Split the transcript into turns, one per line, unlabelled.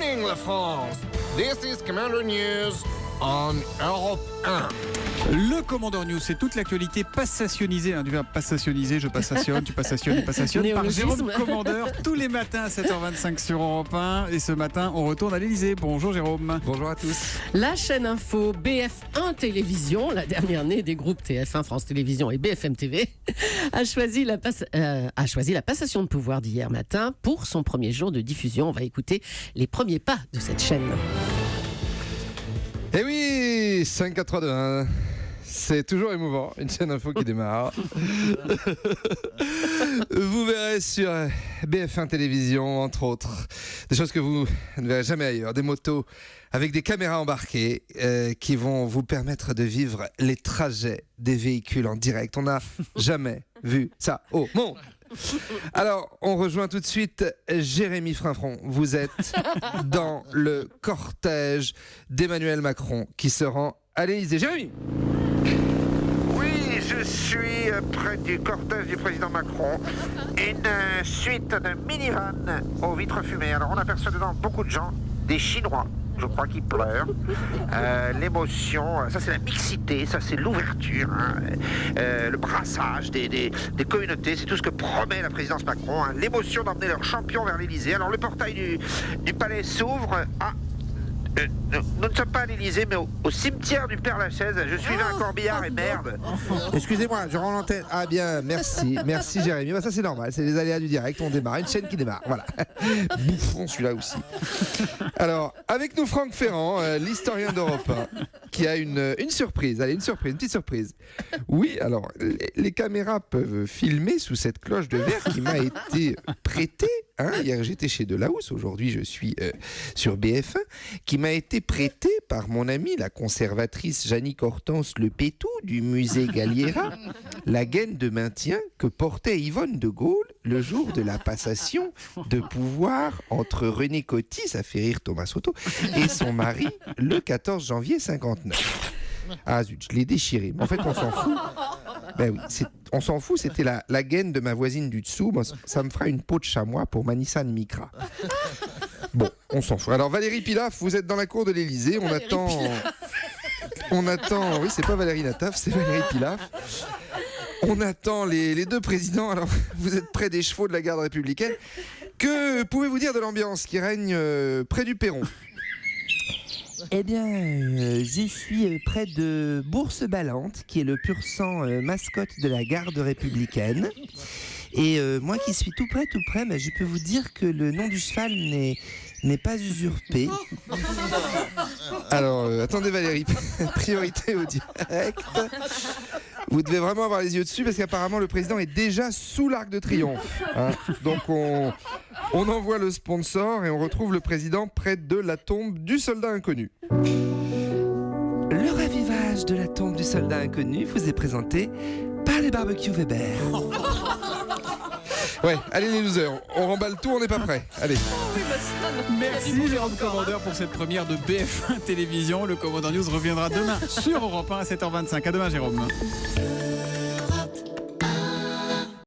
morning, la France. This is Commander News on Europe 1.
Le Commandeur News, c'est toute l'actualité passationnisée. Du verbe passationniser, je passationne, tu passationnes, il passationne. Par Jérôme Commandeur, tous les matins à 7h25 sur Europe 1. Et ce matin, on retourne à l'Elysée. Bonjour Jérôme.
Bonjour à tous.
La chaîne info BF1 Télévision, la dernière née des groupes TF1, France Télévisions et BFM TV, a choisi la passation de pouvoir d'hier matin pour son premier jour de diffusion. On va écouter les premiers pas de cette chaîne.
Eh oui, 5, 4, 3, 2, 1. C'est toujours émouvant, une chaîne info qui démarre. Vous verrez sur BF1 Télévision, entre autres, des choses que vous ne verrez jamais ailleurs. Des motos avec des caméras embarquées qui vont vous permettre de vivre les trajets des véhicules en direct. On n'a jamais vu ça au monde. Alors, on rejoint tout de suite Jérémy Frinfron. Vous êtes dans le cortège d'Emmanuel Macron qui se rend à l'Élysée. Jérémy!
Oui, je suis près du cortège du président Macron. Une suite de minivan aux vitres fumées. Alors, on aperçoit dedans beaucoup de gens, des Chinois. Je crois qu'ils pleurent. L'émotion, ça c'est la mixité, ça c'est l'ouverture, hein. Le brassage des communautés, c'est tout ce que promet la présidence Macron, hein. L'émotion d'emmener leur champion vers l'Elysée. Alors le portail du palais s'ouvre. Nous ne sommes pas à l'Elysée, mais au cimetière du Père-Lachaise. Je suivais un corbillard et merde.
Excusez-moi, je rends l'antenne. Ah bien, merci Jérémy. Bah, ça c'est normal, c'est les aléas du direct, on démarre, une chaîne qui démarre, voilà. Bouffon celui-là aussi. Alors, avec nous Franck Ferrand, l'historien d'Europe 1, qui a une surprise. Allez, une petite surprise. Oui, alors, les caméras peuvent filmer sous cette cloche de verre qui m'a été prêtée. Hier j'étais chez Delahousse, aujourd'hui je suis sur BF1, qui m'a été prêtée par mon amie la conservatrice Jannick Hortense Le Pétou du musée Galliera, la gaine de maintien que portait Yvonne de Gaulle le jour de la passation de pouvoir entre René Coty, ça fait rire Thomas Soto, et son mari le 14 janvier 59. Ah zut, je l'ai déchiré. Mais en fait, on s'en fout. Ben oui, on s'en fout, c'était la gaine de ma voisine du dessous. Moi, ça me fera une peau de chamois pour ma Nissan Micra. Bon, on s'en fout. Alors Valérie Pilaf, vous êtes dans la cour de l'Elysée. On attend. Oui, c'est pas Valérie Nataf, c'est Valérie Pilaf. On attend les deux présidents. Alors, vous êtes près des chevaux de la garde républicaine. Que pouvez-vous dire de l'ambiance qui règne près du perron ?
Eh bien, je suis près de Bourse-Ballante, qui est le pur sang mascotte de la garde républicaine. Et moi qui suis tout près, mais je peux vous dire que le nom du cheval n'est pas usurpé.
Alors, attendez Valérie, priorité au direct. Vous devez vraiment avoir les yeux dessus parce qu'apparemment le président est déjà sous l'Arc de Triomphe. Donc on envoie le sponsor et on retrouve le président près de la tombe du soldat inconnu.
Le ravivage de la tombe du soldat inconnu vous est présenté par les barbecues Weber.
Ouais, allez les losers, on remballe tout, on n'est pas prêt. Allez.
Merci Jérôme Commandeur pour cette première de BF1 Télévision. Le Commandeur News reviendra demain sur Europe 1 à 7h25. À demain Jérôme.